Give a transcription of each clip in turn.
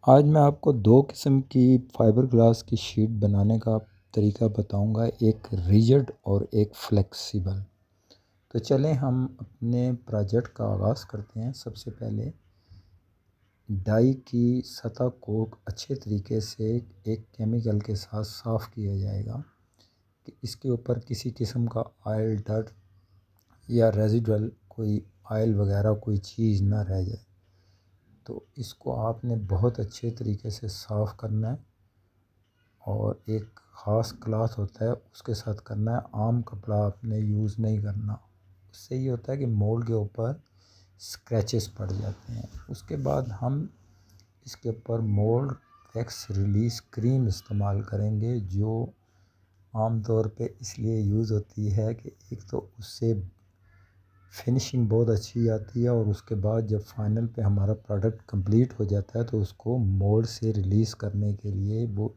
आज मैं आपको दो किस्म की फाइबर ग्लास की शीट बनाने का तरीका बताऊंगा, एक रिजिड और एक फ्लेक्सिबल। तो चलें हम अपने प्रोजेक्ट का आगाज़ करते हैं। सबसे पहले डाई की सतह को अच्छे तरीके से एक केमिकल के साथ साफ़ किया जाएगा कि इसके ऊपर किसी किस्म का ऑयल, डस्ट या रेजिडुअल कोई ऑयल वगैरह कोई चीज़ ना रह जाए। तो इसको आपने बहुत अच्छे तरीके से साफ़ करना है और एक ख़ास क्लॉथ होता है उसके साथ करना है। आम कपड़ा आपने यूज़ नहीं करना, उससे ये होता है कि मोल्ड के ऊपर स्क्रैचेस पड़ जाते हैं। उसके बाद हम इसके ऊपर मोल्ड वैक्स रिलीज़ क्रीम इस्तेमाल करेंगे, जो आम तौर पे इसलिए यूज़ होती है कि एक तो उससे फिनिशिंग बहुत अच्छी आती है और उसके बाद जब फाइनल पे हमारा प्रोडक्ट कंप्लीट हो जाता है तो उसको मोल्ड से रिलीज़ करने के लिए वो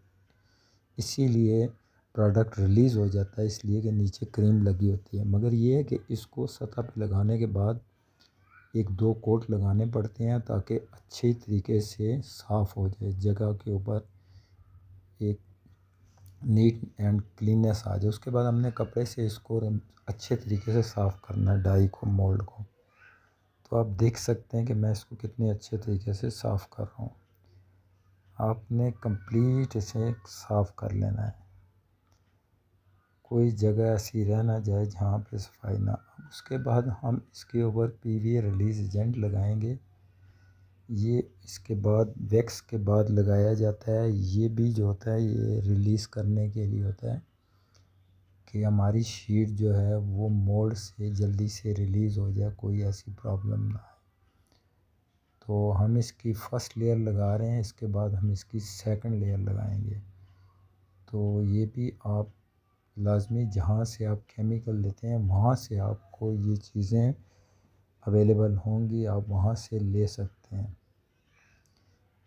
इसीलिए प्रोडक्ट रिलीज़ हो जाता है, इसलिए कि नीचे क्रीम लगी होती है। मगर ये है कि इसको सतह पे लगाने के बाद एक दो कोट लगाने पड़ते हैं ताकि अच्छी तरीके से साफ़ हो जाए, जगह के ऊपर एक नीट एंड क्लीननेस आ जाए। उसके बाद हमने कपड़े से इसको अच्छे तरीके से साफ़ करना है डाई को, मोल्ड को। तो आप देख सकते हैं कि मैं इसको कितने अच्छे तरीके से साफ़ कर रहा हूँ। आपने कंप्लीट इसे साफ़ कर लेना है, कोई जगह ऐसी रह ना जाए जहाँ पे सफाई ना। उसके बाद हम इसके ऊपर पीवीए रिलीज़ एजेंट लगाएंगे। ये इसके बाद वैक्स के बाद लगाया जाता है। ये भी जो होता है ये रिलीज़ करने के लिए होता है कि हमारी शीट जो है वो मोल्ड से जल्दी से रिलीज़ हो जाए, कोई ऐसी प्रॉब्लम ना आए। तो हम इसकी फ़र्स्ट लेयर लगा रहे हैं, इसके बाद हम इसकी सेकंड लेयर लगाएंगे। तो ये भी आप लाजमी जहाँ से आप केमिकल लेते हैं वहाँ से आपको ये चीज़ें अवेलेबल होंगी, आप वहाँ से ले सकते हैं।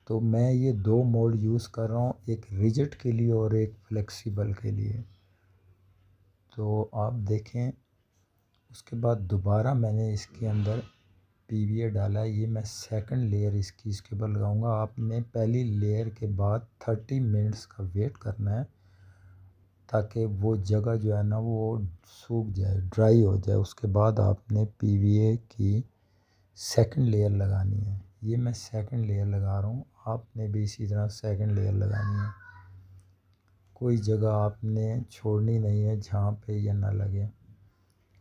तो मैं ये दो मोल्ड यूज़ कर रहा हूँ, एक रिजिड के लिए और एक फ्लेक्सिबल के लिए। तो आप देखें, उसके बाद दोबारा मैंने इसके अंदर पीवीए डाला है। ये मैं सेकंड लेयर इसके ऊपर लगाऊंगा। आपने पहली लेयर के बाद 30 मिनट्स का वेट करना है ताकि वो जगह जो है ना वो सूख जाए, ड्राई हो जाए। उसके बाद आपने पीवीए की सेकंड लेयर लगानी है। ये मैं सेकंड लेयर लगा रहा हूँ, आपने भी इसी तरह सेकंड लेयर लगानी है। कोई जगह आपने छोड़नी नहीं है जहाँ पे ये ना लगे,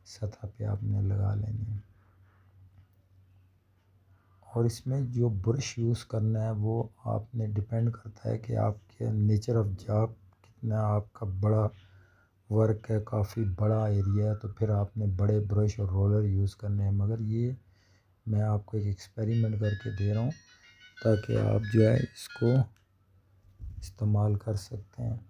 सतह पे आपने लगा लेनी है। और इसमें जो ब्रश यूज़ करना है वो आपने डिपेंड करता है कि आपके नेचर ऑफ जॉब कितना आपका बड़ा वर्क है, काफ़ी बड़ा एरिया है, तो फिर आपने बड़े ब्रश और रोलर यूज़ करने हैं। मगर ये मैं आपको एक एक्सपेरिमेंट करके दे रहा हूँ ताकि आप जो है इसको इस्तेमाल कर सकते हैं।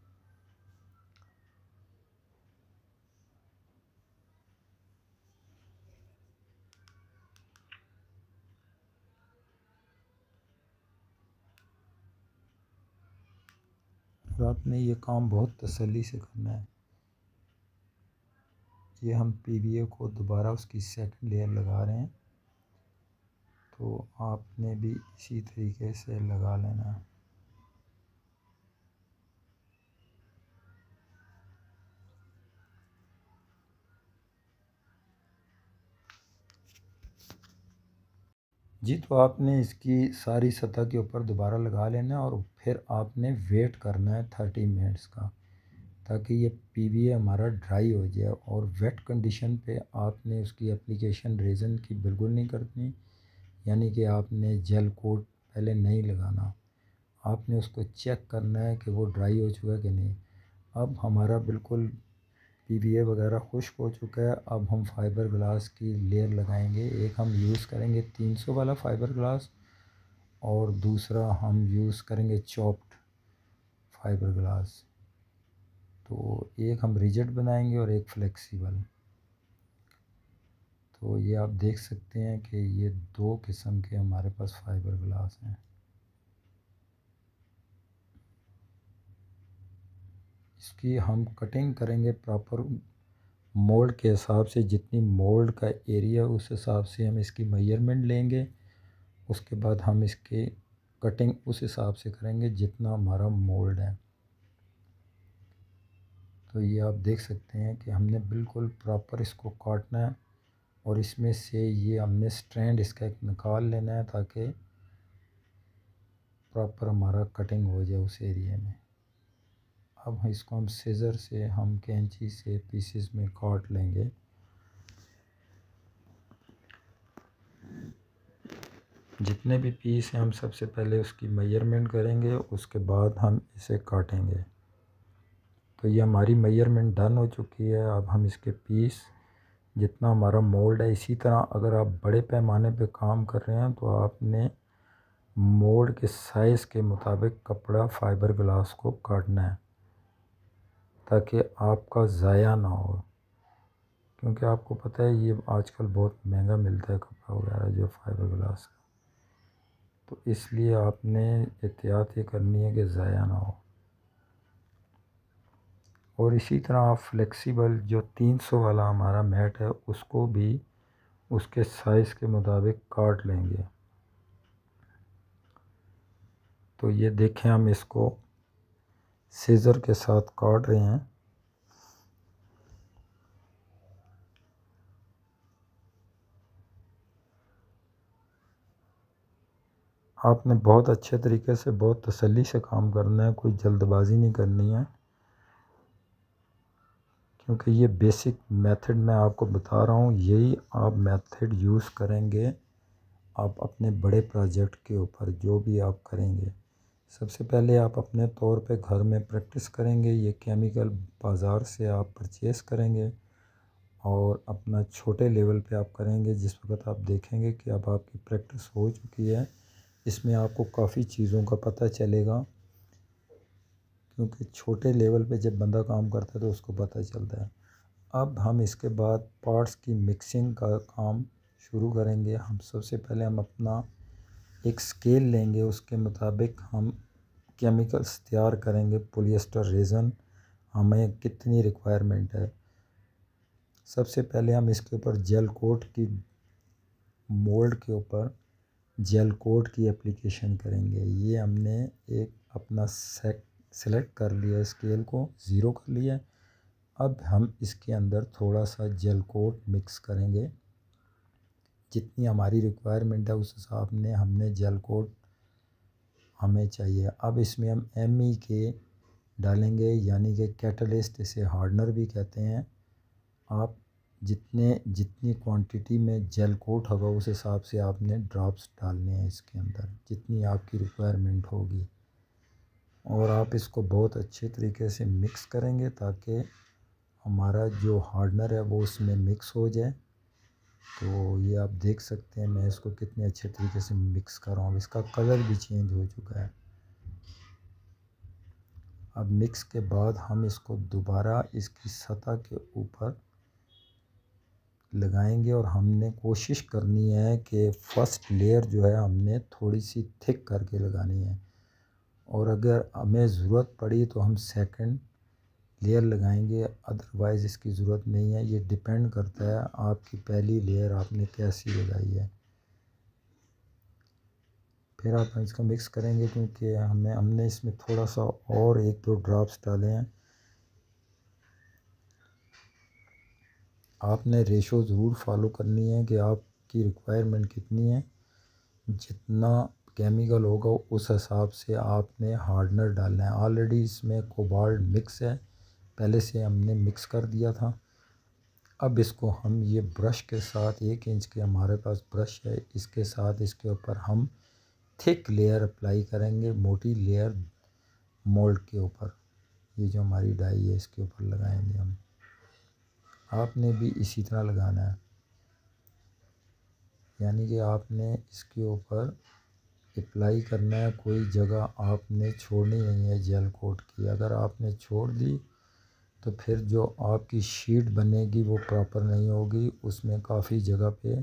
और आपने ये काम बहुत तसल्ली से करना है। ये हम पीवीए को दोबारा उसकी सेकंड लेयर लगा रहे हैं, तो आपने भी इसी तरीके से लगा लेना है। जी, तो आपने इसकी सारी सतह के ऊपर दोबारा लगा लेना है और फिर आपने वेट करना है 30 मिनट्स का, ताकि ये पीवीए हमारा ड्राई हो जाए। और वेट कंडीशन पे आपने उसकी एप्लीकेशन रेज़न की बिल्कुल नहीं करनी, यानी कि आपने जेल कोट पहले नहीं लगाना। आपने उसको चेक करना है कि वो ड्राई हो चुका है कि नहीं। अब हमारा बिल्कुल पीवीए वगैरह खुश्क हो चुका है। अब हम फाइबर ग्लास की लेयर लगाएंगे। एक हम यूज़ करेंगे 300 वाला फाइबर ग्लास और दूसरा हम यूज़ करेंगे चॉप्ड फाइबर ग्लास। तो एक हम रिजिड बनाएंगे और एक फ्लेक्सिबल। तो ये आप देख सकते हैं कि ये दो किस्म के हमारे पास फाइबर ग्लास हैं। इसकी हम कटिंग करेंगे प्रॉपर मोल्ड के हिसाब से, जितनी मोल्ड का एरिया उस हिसाब से हम इसकी मेजरमेंट लेंगे। उसके बाद हम इसके कटिंग उस हिसाब से करेंगे जितना हमारा मोल्ड है। तो ये आप देख सकते हैं कि हमने बिल्कुल प्रॉपर इसको काटना है और इसमें से ये हमने स्ट्रैंड इसका एक निकाल लेना है ताकि प्रॉपर हमारा कटिंग हो जाए उस एरिया में। अब इसको हम सीज़र से, हम कैंची से पीसेस में काट लेंगे। जितने भी पीस हैं हम सबसे पहले उसकी मेजरमेंट करेंगे, उसके बाद हम इसे काटेंगे। तो ये हमारी मेजरमेंट डन हो चुकी है। अब हम इसके पीस जितना हमारा मोल्ड है, इसी तरह अगर आप बड़े पैमाने पे काम कर रहे हैं तो आपने मोल्ड के साइज़ के मुताबिक कपड़ा फाइबर ग्लास को काटना है ताकि आपका ज़ाया ना हो, क्योंकि आपको पता है ये आजकल बहुत महंगा मिलता है कपड़ा वगैरह जो फाइबर ग्लास का। तो इसलिए आपने एहतियात ये करनी है कि ज़ाया ना हो। और इसी तरह आप फ्लेक्सिबल जो 300 वाला हमारा मैट है उसको भी उसके साइज़ के मुताबिक काट लेंगे। तो ये देखें हम इसको सीज़र के साथ काट रहे हैं। आपने बहुत अच्छे तरीके से, बहुत तसल्ली से काम करना है, कोई जल्दबाजी नहीं करनी है, क्योंकि ये बेसिक मेथड मैं आपको बता रहा हूँ। यही आप मेथड यूज़ करेंगे आप अपने बड़े प्रोजेक्ट के ऊपर जो भी आप करेंगे। सबसे पहले आप अपने तौर पे घर में प्रैक्टिस करेंगे, ये केमिकल बाज़ार से आप परचेज़ करेंगे और अपना छोटे लेवल पे आप करेंगे। जिस वक्त आप देखेंगे कि अब आपकी प्रैक्टिस हो चुकी है, इसमें आपको काफ़ी चीज़ों का पता चलेगा, क्योंकि छोटे लेवल पे जब बंदा काम करता है तो उसको पता चलता है। अब हम इसके बाद पार्ट्स की मिक्सिंग का काम शुरू करेंगे। हम सबसे पहले हम अपना एक स्केल लेंगे, उसके मुताबिक हम केमिकल्स तैयार करेंगे। पॉलिएस्टर रेज़न हमें कितनी रिक्वायरमेंट है, सबसे पहले हम इसके ऊपर जेल कोट की, मोल्ड के ऊपर जेल कोट की एप्लीकेशन करेंगे। ये हमने एक अपना सेलेक्ट कर लिया, स्केल को ज़ीरो कर लिया। अब हम इसके अंदर थोड़ा सा जेल कोट मिक्स करेंगे, जितनी हमारी रिक्वायरमेंट है उस हिसाब में हमने जेल कोट हमें चाहिए। अब इसमें हम MEK डालेंगे, यानी कि कैटलिस्ट, इसे हार्डनर भी कहते हैं। आप जितनी क्वांटिटी में जेल कोट होगा उस हिसाब से आपने ड्रॉप्स डालने हैं इसके अंदर, जितनी आपकी रिक्वायरमेंट होगी। और आप इसको बहुत अच्छे तरीके से मिक्स करेंगे ताकि हमारा जो हार्डनर है वो उसमें मिक्स हो जाए। तो ये आप देख सकते हैं मैं इसको कितने अच्छे तरीके से मिक्स कर रहा हूँ। इसका कलर भी चेंज हो चुका है। अब मिक्स के बाद हम इसको दोबारा इसकी सतह के ऊपर लगाएंगे और हमने कोशिश करनी है कि फ़र्स्ट लेयर जो है हमने थोड़ी सी थिक करके लगानी है, और अगर हमें ज़रूरत पड़ी तो हम सेकंड लेयर लगाएंगे, अदरवाइज़ इसकी ज़रूरत नहीं है। ये डिपेंड करता है आपकी पहली लेयर आपने कैसी लगाई है। फिर आप इसको मिक्स करेंगे, क्योंकि हमने इसमें थोड़ा सा और 1-2 ड्रॉप्स डाले हैं। आपने रेशो ज़रूर फॉलो करनी है कि आपकी रिक्वायरमेंट कितनी है। जितना केमिकल होगा उस हिसाब से आपने हार्डनर डालना है। ऑलरेडी इसमें कोबाल्ट मिक्स है, पहले से हमने मिक्स कर दिया था। अब इसको हम ये ब्रश के साथ, 1 इंच के हमारे पास ब्रश है, इसके साथ इसके ऊपर हम थिक लेयर अप्लाई करेंगे, मोटी लेयर मोल्ड के ऊपर। ये जो हमारी डाई है इसके ऊपर लगाएंगे हम। आपने भी इसी तरह लगाना है, यानी कि आपने इसके ऊपर अप्लाई करना है, कोई जगह आपने छोड़नी नहीं है जेल कोट की। अगर आपने छोड़ दी तो फिर जो आपकी शीट बनेगी वो प्रॉपर नहीं होगी, उसमें काफ़ी जगह पे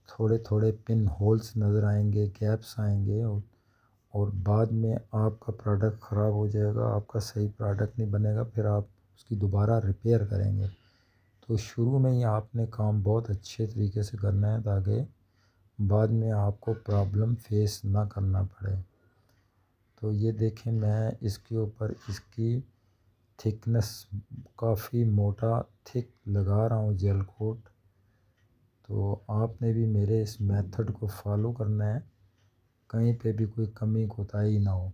थोड़े थोड़े पिन होल्स नज़र आएंगे, गैप्स आएंगे, और बाद में आपका प्रोडक्ट ख़राब हो जाएगा, आपका सही प्रोडक्ट नहीं बनेगा, फिर आप उसकी दोबारा रिपेयर करेंगे। तो शुरू में ही आपने काम बहुत अच्छे तरीके से करना है ताकि बाद में आपको प्रॉब्लम फेस ना करना पड़े। तो ये देखें, मैं इसके ऊपर इसकी थिकनेस काफ़ी मोटा थिक लगा रहा हूँ जेल कोट। तो आपने भी मेरे इस मेथड को फॉलो करना है, कहीं पे भी कोई कमी कोताही ना हो।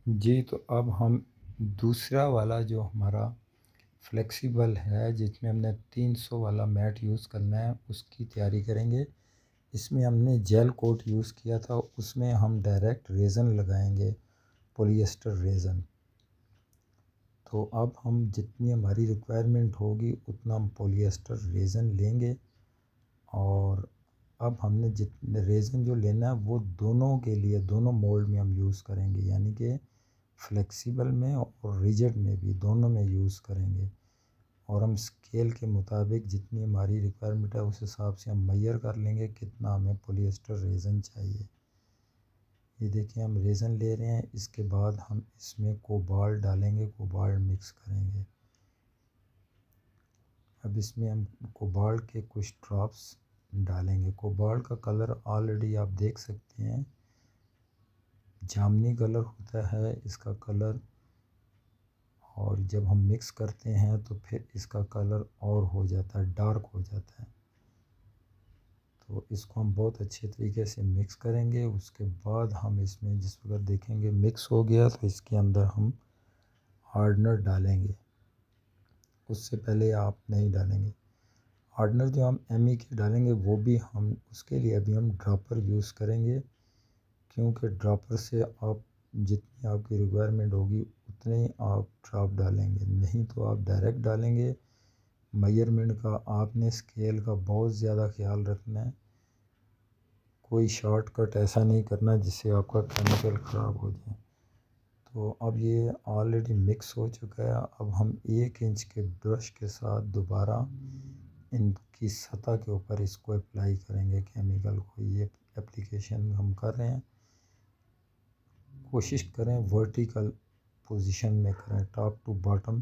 जी, तो अब हम दूसरा वाला जो हमारा फ्लेक्सिबल है, जिसमें हमने 300 वाला मैट यूज़ करना है, उसकी तैयारी करेंगे। इसमें हमने जेल कोट यूज़ किया था, उसमें हम डायरेक्ट रेज़न लगाएंगे, पॉलिएस्टर रेज़न। तो अब हम जितनी हमारी रिक्वायरमेंट होगी उतना हम पॉलिएस्टर रेज़न लेंगे। और अब हमने जितने रेज़न जो लेना है वो दोनों के लिए, दोनों मोल्ड में हम यूज़ करेंगे, यानी कि फ्लेक्सिबल में और रिजिड में भी, दोनों में यूज़ करेंगे। और हम स्केल के मुताबिक जितनी हमारी रिक्वायरमेंट है उस हिसाब से हम मेजर कर लेंगे कितना हमें पॉलिएस्टर रेज़न चाहिए। ये देखिए, हम रेज़न ले रहे हैं, इसके बाद हम इसमें कोबाल्ट डालेंगे, कोबाल्ट मिक्स करेंगे। अब इसमें हम कोबाल्ट के कुछ ड्रॉप्स डालेंगे। कोबाल्ट का कलर ऑलरेडी आप देख सकते हैं, जामुनी कलर होता है इसका कलर, और जब हम मिक्स करते हैं तो फिर इसका कलर और हो जाता है, डार्क हो जाता है। तो इसको हम बहुत अच्छे तरीके से मिक्स करेंगे। उसके बाद हम इसमें जिस प्रकार देखेंगे मिक्स हो गया, तो इसके अंदर हम हार्डनर डालेंगे। उससे पहले आप नहीं डालेंगे हार्डनर, जो हम एमई के डालेंगे वो भी हम उसके लिए अभी हम ड्रॉपर यूज़ करेंगे, क्योंकि ड्रॉपर से आप जितनी आपकी रिक्वायरमेंट होगी उतने ही आप ड्रॉप डालेंगे, नहीं तो आप डायरेक्ट डालेंगे। मेजरमेंट का आपने स्केल का बहुत ज़्यादा ख्याल रखना है, कोई शॉर्टकट ऐसा नहीं करना जिससे आपका केमिकल ख़राब हो जाए। तो अब ये ऑलरेडी मिक्स हो चुका है। अब हम 1 इंच के ब्रश के साथ दोबारा इनकी सतह के ऊपर इसको अप्लाई करेंगे केमिकल को। ये एप्लीकेशन हम कर रहे हैं, कोशिश करें वर्टिकल पोजीशन में करें, टॉप टू बॉटम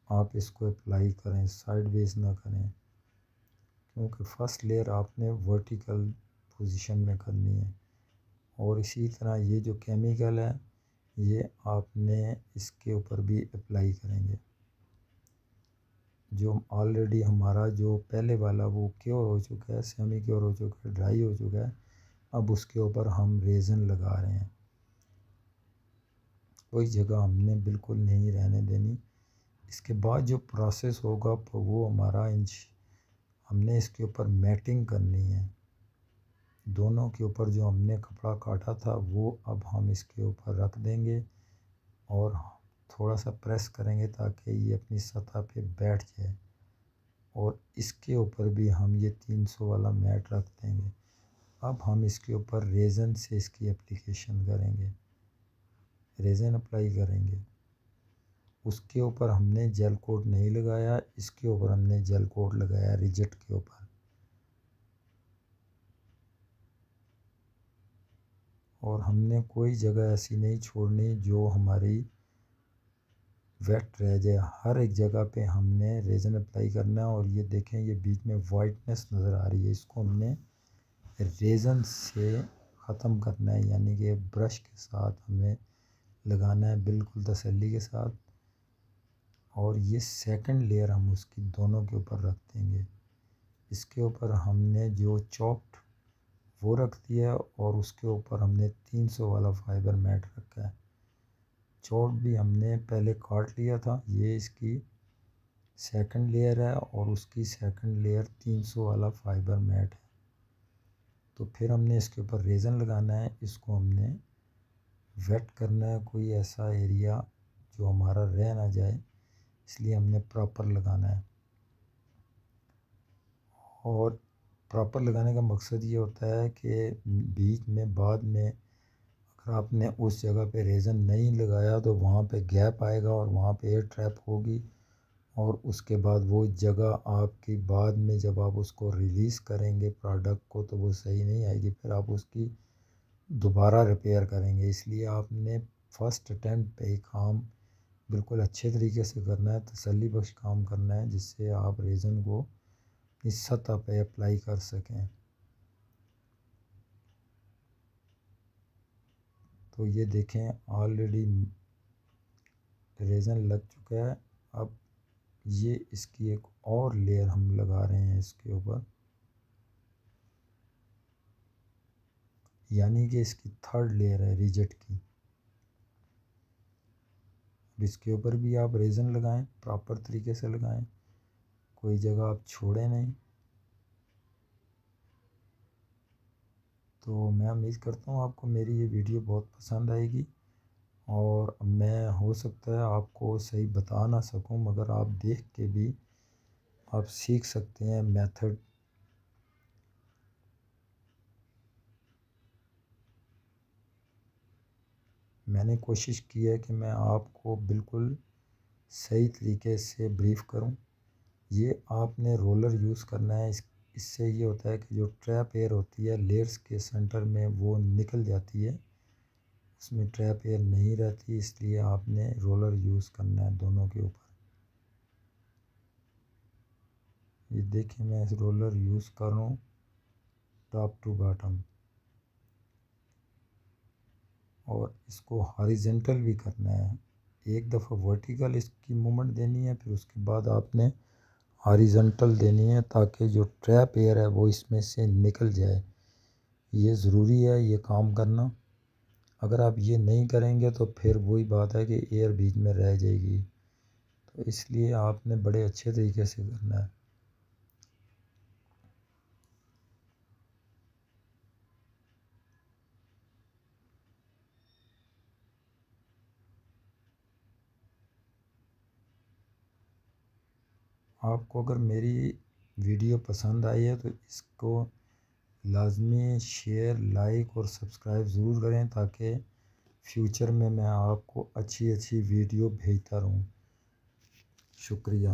आप इसको अप्लाई करें, साइडवेज ना करें, क्योंकि फ़र्स्ट लेयर आपने वर्टिकल पोजीशन में करनी है। और इसी तरह ये जो केमिकल है ये आपने इसके ऊपर भी अप्लाई करेंगे। जो ऑलरेडी हमारा जो पहले वाला वो क्योर हो चुका है, सेमी क्योर हो चुका है, ड्राई हो चुका है, अब उसके ऊपर हम रेज़न लगा रहे हैं। कोई जगह हमने बिल्कुल नहीं रहने देनी। इसके बाद जो प्रोसेस होगा वो हमारा हमने इसके ऊपर मैटिंग करनी है। दोनों के ऊपर जो हमने कपड़ा काटा था वो अब हम इसके ऊपर रख देंगे और थोड़ा सा प्रेस करेंगे ताकि ये अपनी सतह पे बैठ जाए। और इसके ऊपर भी हम ये 300 वाला मैट रख देंगे। अब हम इसके ऊपर रेज़न से इसकी एप्लीकेशन करेंगे, रेज़न अप्लाई करेंगे। उसके ऊपर हमने जेल कोट नहीं लगाया, इसके ऊपर हमने जेल कोट लगाया रिजिड के ऊपर। और हमने कोई जगह ऐसी नहीं छोड़नी जो हमारी वेट रह जाए, हर एक जगह पे हमने रेज़न अप्लाई करना है। और ये देखें, ये बीच में वाइटनेस नज़र आ रही है, इसको हमने रेज़न से ख़त्म करना है, यानी कि ब्रश के साथ हमें लगाना है बिल्कुल तसल्ली के साथ। और ये सेकंड लेयर हम उसकी दोनों के ऊपर रख देंगे। इसके ऊपर हमने जो चॉप्ड वो रख दिया और उसके ऊपर हमने 300 वाला फाइबर मैट रखा है। चॉप भी हमने पहले काट लिया था, ये इसकी सेकंड लेयर है और उसकी सेकंड लेयर 300 वाला फाइबर मैट है। तो फिर हमने इसके ऊपर रेज़न लगाना है, इसको हमने वेट करना है, कोई ऐसा एरिया जो हमारा रह ना जाए, इसलिए हमने प्रॉपर लगाना है। और प्रॉपर लगाने का मकसद ये होता है कि बीच में बाद में अगर आपने उस जगह पे रेज़न नहीं लगाया तो वहाँ पे गैप आएगा और वहाँ पे एयर ट्रैप होगी, और उसके बाद वो जगह आपकी बाद में जब आप उसको रिलीज़ करेंगे प्रोडक्ट को तो वो सही नहीं आएगी, फिर आप उसकी दोबारा रिपेयर करेंगे। इसलिए आपने फ़र्स्ट अटैम्प्ट पे ही काम बिल्कुल अच्छे तरीके से करना है, तसल्ली बख्श काम करना है, जिससे आप रेज़न को इस सतह पे अप्लाई कर सकें। तो ये देखें ऑलरेडी रेज़न लग चुका है। अब ये इसकी एक और लेयर हम लगा रहे हैं इसके ऊपर, यानी कि इसकी थर्ड लेयर है रिजेट की। इसके ऊपर भी आप रेज़न लगाएं, प्रॉपर तरीके से लगाएं, कोई जगह आप छोड़ें नहीं। तो मैं उम्मीद करता हूँ आपको मेरी ये वीडियो बहुत पसंद आएगी, और मैं हो सकता है आपको सही बता ना सकूं, मगर आप देख के भी आप सीख सकते हैं मेथड। मैंने कोशिश की है कि मैं आपको बिल्कुल सही तरीके से ब्रीफ करूं। ये आपने रोलर यूज़ करना है। इससे ये होता है कि जो ट्रैप एयर होती है लेयर्स के सेंटर में वो निकल जाती है, उसमें ट्रैप एयर नहीं रहती, इसलिए आपने रोलर यूज़ करना है दोनों के ऊपर। ये देखिए मैं इस रोलर यूज़ कर रहा हूँ टॉप टू बॉटम, और इसको हॉरिजेंटल भी करना है। एक दफ़ा वर्टिकल इसकी मूवमेंट देनी है, फिर उसके बाद आपने हॉरिजेंटल देनी है, ताकि जो ट्रैप एयर है वो इसमें से निकल जाए। ये ज़रूरी है ये काम करना। अगर आप ये नहीं करेंगे तो फिर वही बात है कि एयर बीच में रह जाएगी। तो इसलिए आपने बड़े अच्छे तरीके से करना है। आपको अगर मेरी वीडियो पसंद आई है तो इसको लाजमी शेयर, लाइक और सब्सक्राइब ज़रूर करें, ताकि फ्यूचर में मैं आपको अच्छी अच्छी वीडियो भेजता रहूं। शुक्रिया।